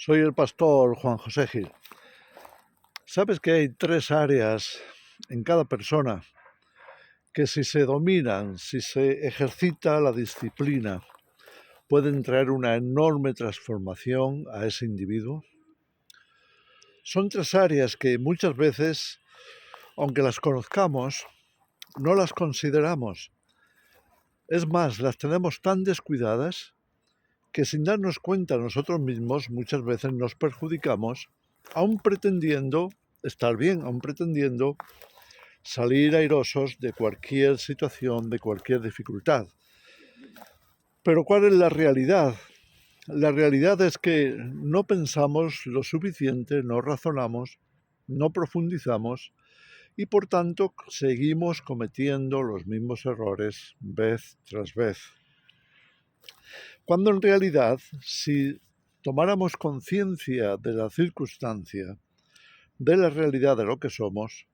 Soy el pastor Juan José Gil. ¿Sabes que hay 3 áreas en cada persona que si se dominan, si se ejercita la disciplina, pueden traer una enorme transformación a ese individuo? Son 3 áreas que muchas veces, aunque las conozcamos, no las consideramos. Es más, las tenemos tan descuidadas que sin darnos cuenta nosotros mismos muchas veces nos perjudicamos, aun pretendiendo estar bien, aun pretendiendo salir airosos de cualquier situación, de cualquier dificultad. Pero ¿cuál es la realidad? La realidad es que no pensamos lo suficiente, no razonamos, no profundizamos y por tanto seguimos cometiendo los mismos errores vez tras vez. Cuando en realidad, si tomáramos conciencia de la circunstancia, de la realidad de lo que somos,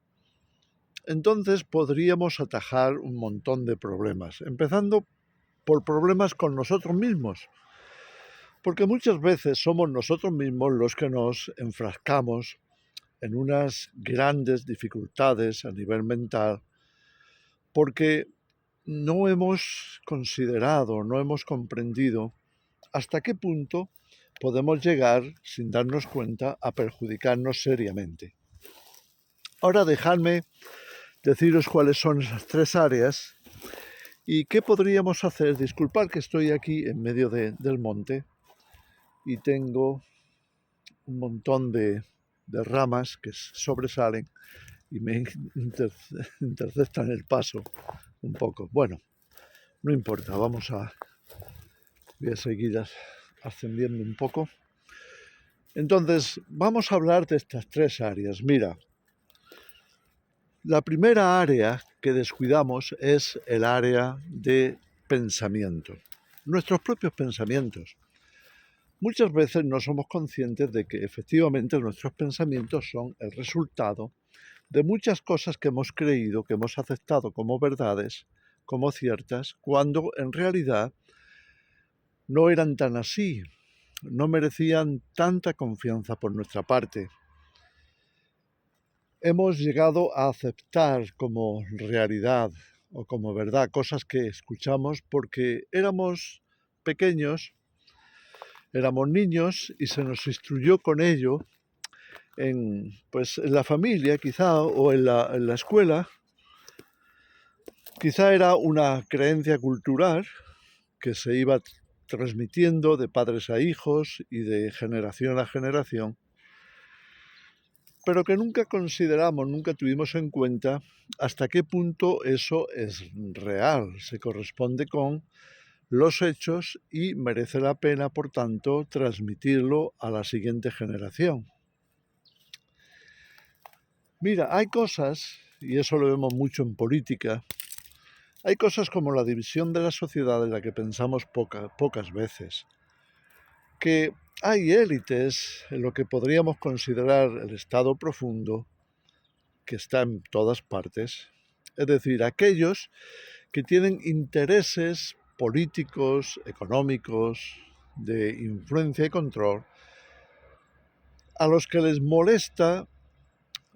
entonces podríamos atajar un montón de problemas, empezando por problemas con nosotros mismos, porque muchas veces somos nosotros mismos los que nos enfrascamos en unas grandes dificultades a nivel mental, porque no hemos considerado, no hemos comprendido hasta qué punto podemos llegar, sin darnos cuenta, a perjudicarnos seriamente. Ahora dejadme deciros cuáles son esas 3 áreas y qué podríamos hacer. Disculpad que estoy aquí en medio del monte y tengo un montón de ramas que sobresalen y me interceptan el paso un poco. Bueno, no importa, voy a seguir ascendiendo un poco. Entonces, vamos a hablar de estas 3 áreas. Mira, la primera área que descuidamos es el área de pensamiento, nuestros propios pensamientos. Muchas veces no somos conscientes de que efectivamente nuestros pensamientos son el resultado de muchas cosas que hemos creído, que hemos aceptado como verdades, como ciertas, cuando en realidad no eran tan así, no merecían tanta confianza por nuestra parte. Hemos llegado a aceptar como realidad o como verdad cosas que escuchamos porque éramos pequeños, éramos niños y se nos instruyó con ello en la familia quizá o en la escuela. Quizá era una creencia cultural que se iba transmitiendo de padres a hijos y de generación a generación, pero que nunca consideramos, nunca tuvimos en cuenta hasta qué punto eso es real, se corresponde con los hechos y merece la pena, por tanto, transmitirlo a la siguiente generación. Mira, hay cosas, y eso lo vemos mucho en política, hay cosas como la división de la sociedad en la que pensamos pocas veces, que hay élites en lo que podríamos considerar el estado profundo, que está en todas partes, es decir, aquellos que tienen intereses políticos, económicos, de influencia y control, a los que les molesta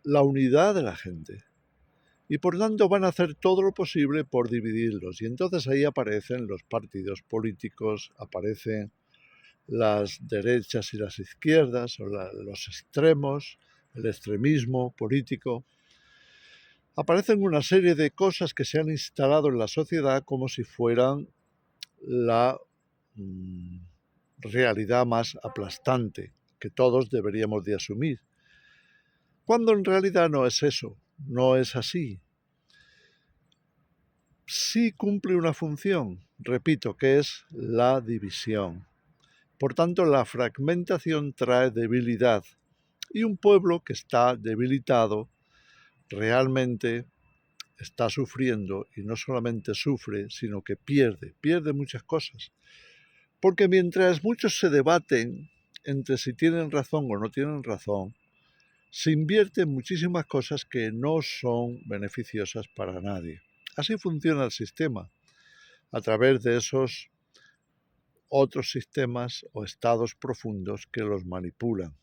la unidad de la gente. Y por tanto van a hacer todo lo posible por dividirlos. Y entonces ahí aparecen los partidos políticos, aparecen las derechas y las izquierdas, o los extremos, el extremismo político. Aparecen una serie de cosas que se han instalado en la sociedad como si fueran la realidad más aplastante que todos deberíamos de asumir. Cuando en realidad no es eso, no es así. Sí cumple una función, repito, que es la división. Por tanto, la fragmentación trae debilidad y un pueblo que está debilitado realmente está sufriendo, y no solamente sufre, sino que pierde muchas cosas. Porque mientras muchos se debaten entre si tienen razón o no tienen razón, se invierten muchísimas cosas que no son beneficiosas para nadie. Así funciona el sistema, a través de esos otros sistemas o estados profundos que los manipulan.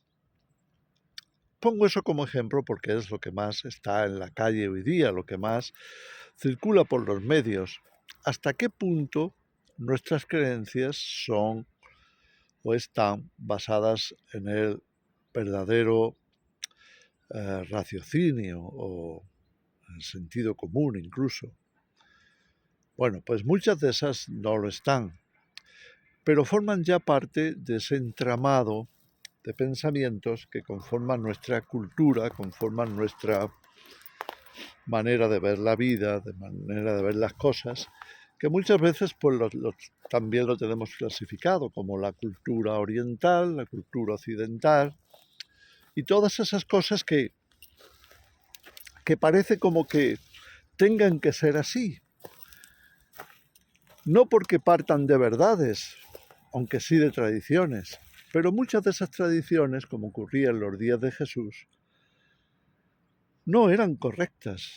Pongo eso como ejemplo porque es lo que más está en la calle hoy día, lo que más circula por los medios. ¿Hasta qué punto nuestras creencias son o están basadas en el verdadero raciocinio o el sentido común incluso? Bueno, pues muchas de esas no lo están, pero forman ya parte de ese entramado de pensamientos que conforman nuestra cultura, conforman nuestra manera de ver la vida, de manera de ver las cosas, que muchas veces pues también lo tenemos clasificado como la cultura oriental, la cultura occidental, y todas esas cosas que parece como que tengan que ser así. No porque partan de verdades, aunque sí de tradiciones, pero muchas de esas tradiciones, como ocurría en los días de Jesús, no eran correctas.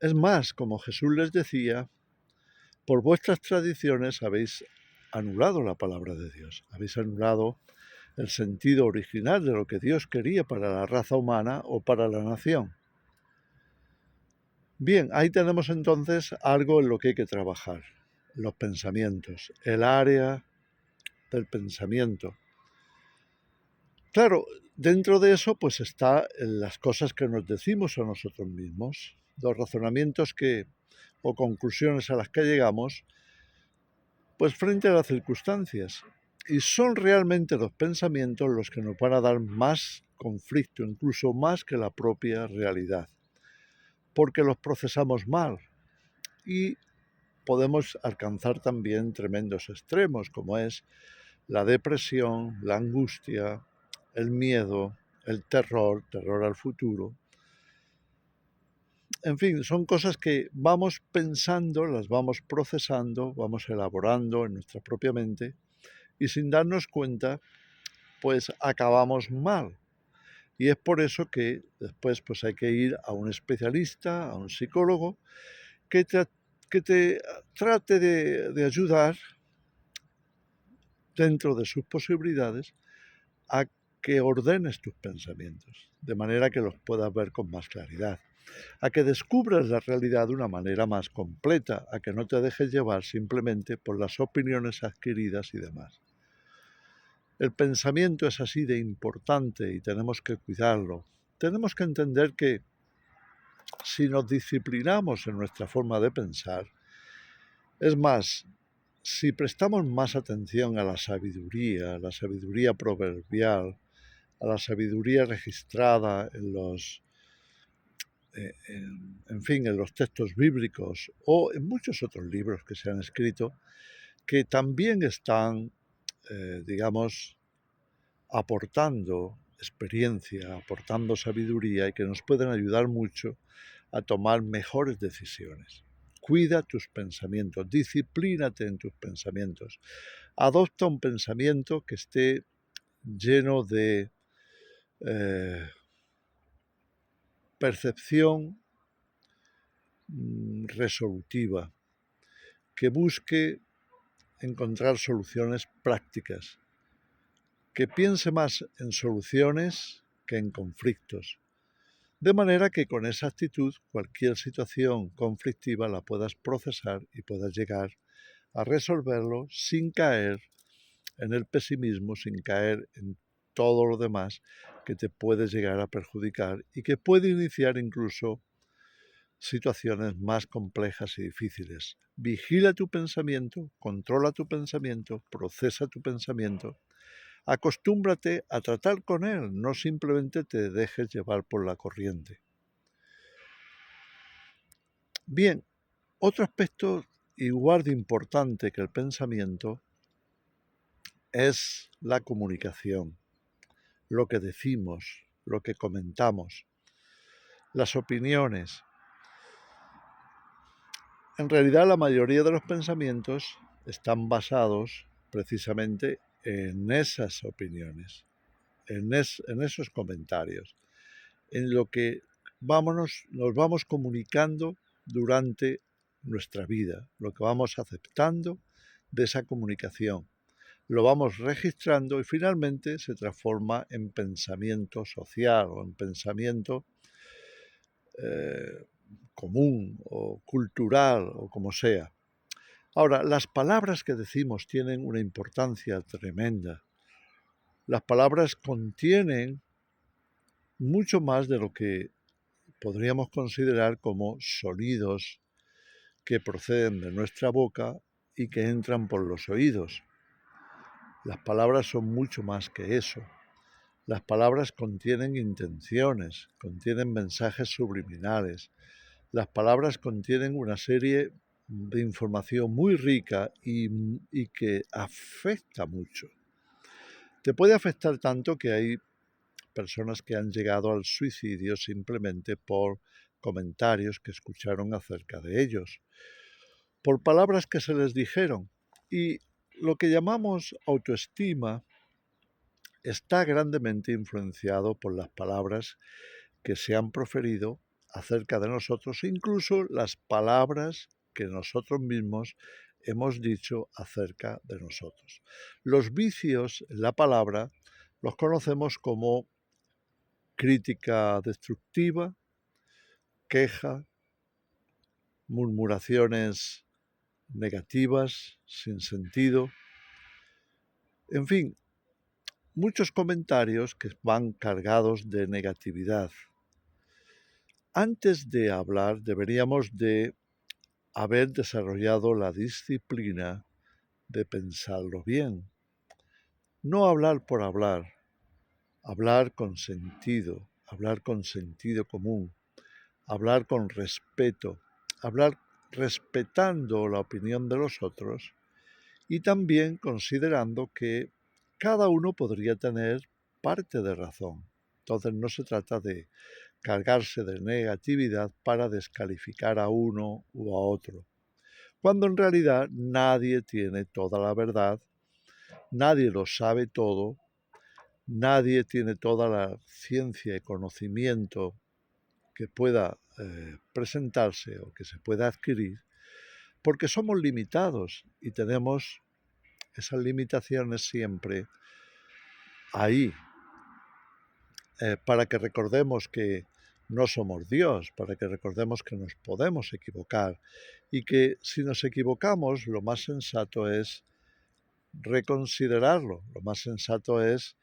Es más, como Jesús les decía, por vuestras tradiciones habéis anulado la palabra de Dios, habéis anulado el sentido original de lo que Dios quería para la raza humana o para la nación. Bien, ahí tenemos entonces algo en lo que hay que trabajar, los pensamientos, el área del pensamiento. Claro, dentro de eso pues está las cosas que nos decimos a nosotros mismos, los razonamientos o conclusiones a las que llegamos, pues frente a las circunstancias. Y son realmente los pensamientos los que nos van a dar más conflicto, incluso más que la propia realidad, porque los procesamos mal y podemos alcanzar también tremendos extremos, como es la depresión, la angustia, el miedo, el terror al futuro. En fin, son cosas que vamos pensando, las vamos procesando, vamos elaborando en nuestra propia mente y sin darnos cuenta, pues acabamos mal. Y es por eso que después pues hay que ir a un especialista, a un psicólogo, que te trate de ayudar dentro de sus posibilidades a que ordenes tus pensamientos, de manera que los puedas ver con más claridad, a que descubras la realidad de una manera más completa, a que no te dejes llevar simplemente por las opiniones adquiridas y demás. El pensamiento es así de importante y tenemos que cuidarlo. Tenemos que entender que si nos disciplinamos en nuestra forma de pensar, es más, si prestamos más atención a la sabiduría proverbial, a la sabiduría registrada en los textos bíblicos o en muchos otros libros que se han escrito, que también están, digamos, aportando experiencia, aportando sabiduría y que nos pueden ayudar mucho a tomar mejores decisiones. Cuida tus pensamientos, disciplínate en tus pensamientos. Adopta un pensamiento que esté lleno de percepción resolutiva, que busque encontrar soluciones prácticas, que piense más en soluciones que en conflictos, de manera que con esa actitud cualquier situación conflictiva la puedas procesar y puedas llegar a resolverlo sin caer en el pesimismo, sin caer en todo lo demás que te puede llegar a perjudicar y que puede iniciar incluso situaciones más complejas y difíciles. Vigila tu pensamiento, controla tu pensamiento, procesa tu pensamiento, acostúmbrate a tratar con él, no simplemente te dejes llevar por la corriente. Bien, otro aspecto igual de importante que el pensamiento es la comunicación, lo que decimos, lo que comentamos, las opiniones. En realidad la mayoría de los pensamientos están basados precisamente en esas opiniones, en esos comentarios, en lo que nos vamos comunicando durante nuestra vida, lo que vamos aceptando de esa comunicación, lo vamos registrando y finalmente se transforma en pensamiento social o en pensamiento común o cultural o como sea. Ahora, las palabras que decimos tienen una importancia tremenda. Las palabras contienen mucho más de lo que podríamos considerar como sonidos que proceden de nuestra boca y que entran por los oídos. Las palabras son mucho más que eso. Las palabras contienen intenciones, contienen mensajes subliminales. Las palabras contienen una serie de información muy rica y que afecta mucho. Te puede afectar tanto que hay personas que han llegado al suicidio simplemente por comentarios que escucharon acerca de ellos, por palabras que se les dijeron. Y lo que llamamos autoestima está grandemente influenciado por las palabras que se han proferido acerca de nosotros, incluso las palabras que nosotros mismos hemos dicho acerca de nosotros. Los vicios en la palabra los conocemos como crítica destructiva, queja, murmuraciones negativas, sin sentido, en fin, muchos comentarios que van cargados de negatividad. Antes de hablar deberíamos de haber desarrollado la disciplina de pensarlo bien. No hablar por hablar con sentido común, hablar con respeto, hablar respetando la opinión de los otros y también considerando que cada uno podría tener parte de razón. Entonces no se trata de cargarse de negatividad para descalificar a uno u a otro, cuando en realidad nadie tiene toda la verdad, nadie lo sabe todo, nadie tiene toda la ciencia y conocimiento que pueda presentarse o que se pueda adquirir, porque somos limitados y tenemos esas limitaciones siempre ahí, para que recordemos que no somos Dios, para que recordemos que nos podemos equivocar y que si nos equivocamos lo más sensato es reconsiderarlo, lo más sensato es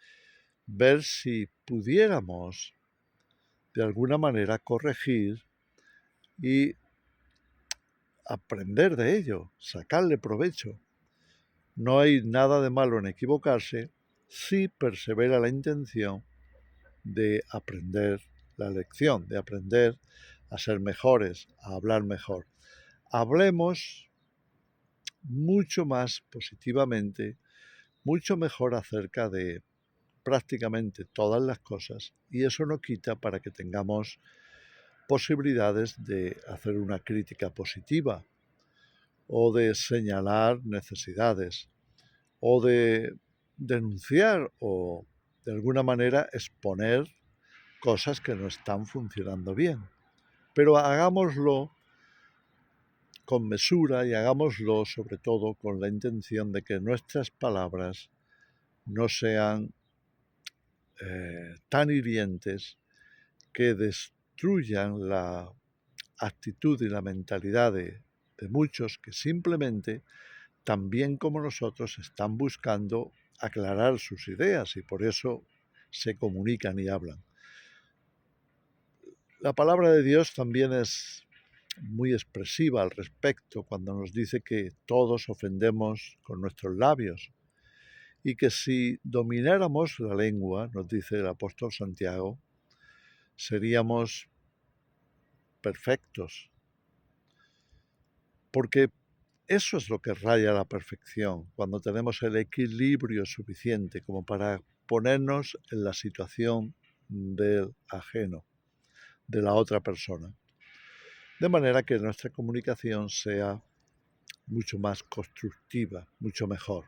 ver si pudiéramos de alguna manera corregir y aprender de ello, sacarle provecho. No hay nada de malo en equivocarse si persevera la intención de aprender la lección, de aprender a ser mejores, a hablar mejor. Hablemos mucho más positivamente, mucho mejor acerca de prácticamente todas las cosas y eso no quita para que tengamos posibilidades de hacer una crítica positiva o de señalar necesidades o de denunciar o de alguna manera exponer cosas que no están funcionando bien. Pero hagámoslo con mesura y hagámoslo sobre todo con la intención de que nuestras palabras no sean tan hirientes que destruyan la actitud y la mentalidad de muchos que simplemente, también como nosotros, están buscando aclarar sus ideas y por eso se comunican y hablan. La palabra de Dios también es muy expresiva al respecto cuando nos dice que todos ofendemos con nuestros labios y que si domináramos la lengua, nos dice el apóstol Santiago, seríamos perfectos, porque eso es lo que raya la perfección, cuando tenemos el equilibrio suficiente como para ponernos en la situación del ajeno, de la otra persona, de manera que nuestra comunicación sea mucho más constructiva, mucho mejor.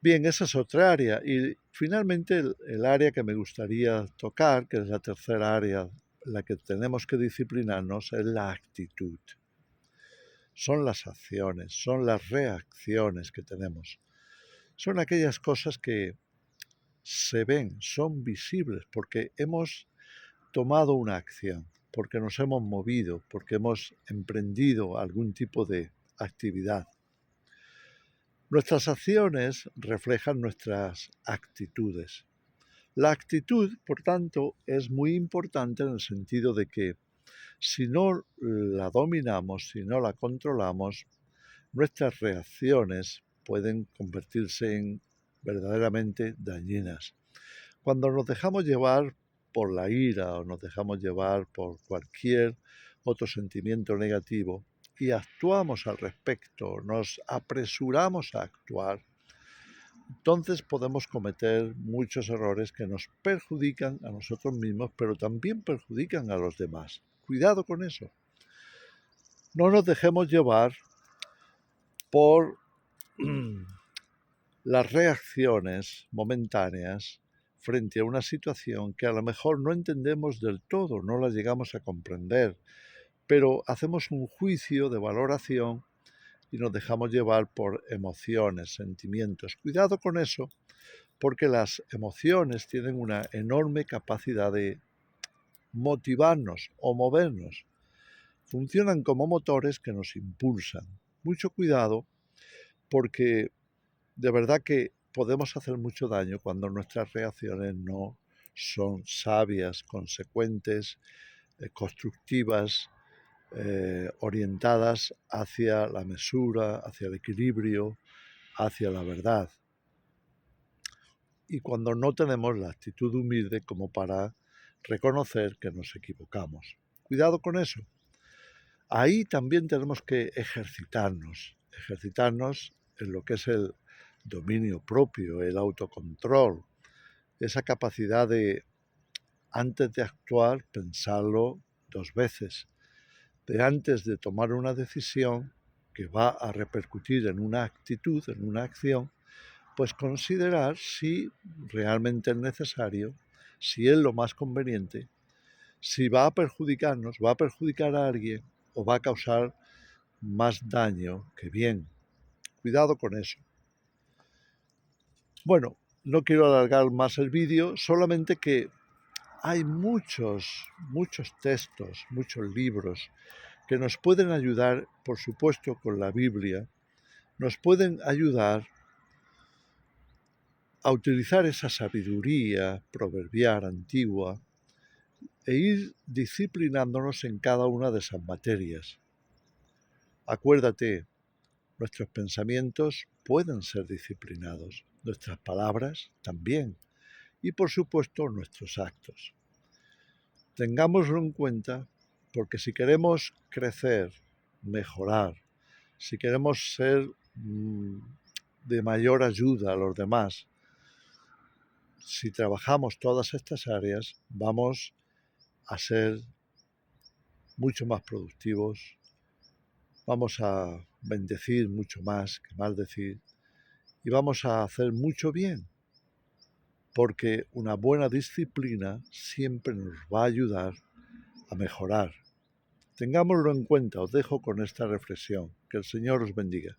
Bien, esa es otra área. Y finalmente el área que me gustaría tocar, que es la tercera área en la que tenemos que disciplinarnos, es la actitud. Son las acciones, son las reacciones que tenemos. Son aquellas cosas que se ven, son visibles, porque hemos tomado una acción, porque nos hemos movido, porque hemos emprendido algún tipo de actividad. Nuestras acciones reflejan nuestras actitudes. La actitud, por tanto, es muy importante en el sentido de que si no la dominamos, si no la controlamos, nuestras reacciones pueden convertirse en verdaderamente dañinas. Cuando nos dejamos llevar por la ira o nos dejamos llevar por cualquier otro sentimiento negativo y actuamos al respecto, nos apresuramos a actuar, entonces podemos cometer muchos errores que nos perjudican a nosotros mismos, pero también perjudican a los demás. Cuidado con eso. No nos dejemos llevar por las reacciones momentáneas frente a una situación que a lo mejor no entendemos del todo, no la llegamos a comprender, pero hacemos un juicio de valoración y nos dejamos llevar por emociones, sentimientos. Cuidado con eso, porque las emociones tienen una enorme capacidad de motivarnos o movernos. Funcionan como motores que nos impulsan. Mucho cuidado, porque de verdad que podemos hacer mucho daño cuando nuestras reacciones no son sabias, consecuentes, constructivas, orientadas hacia la mesura, hacia el equilibrio, hacia la verdad. Y cuando no tenemos la actitud humilde como para reconocer que nos equivocamos. Cuidado con eso. Ahí también tenemos que ejercitarnos en lo que es el dominio propio, el autocontrol, esa capacidad de, antes de actuar, pensarlo 2 veces, de antes de tomar una decisión que va a repercutir en una actitud, en una acción, pues considerar si realmente es necesario, si es lo más conveniente, si va a perjudicarnos, va a perjudicar a alguien o va a causar más daño que bien. Cuidado con eso. Bueno, no quiero alargar más el vídeo, solamente que hay muchos textos, muchos libros que nos pueden ayudar, por supuesto, con la Biblia, nos pueden ayudar a utilizar esa sabiduría proverbial antigua e ir disciplinándonos en cada una de esas materias. Acuérdate, nuestros pensamientos pueden ser disciplinados, nuestras palabras también, y por supuesto nuestros actos. Tengámoslo en cuenta, porque si queremos crecer, mejorar, si queremos ser de mayor ayuda a los demás, si trabajamos todas estas áreas, vamos a ser mucho más productivos, vamos a bendecir mucho más que maldecir y vamos a hacer mucho bien, porque una buena disciplina siempre nos va a ayudar a mejorar. Tengámoslo en cuenta, os dejo con esta reflexión. Que el Señor os bendiga.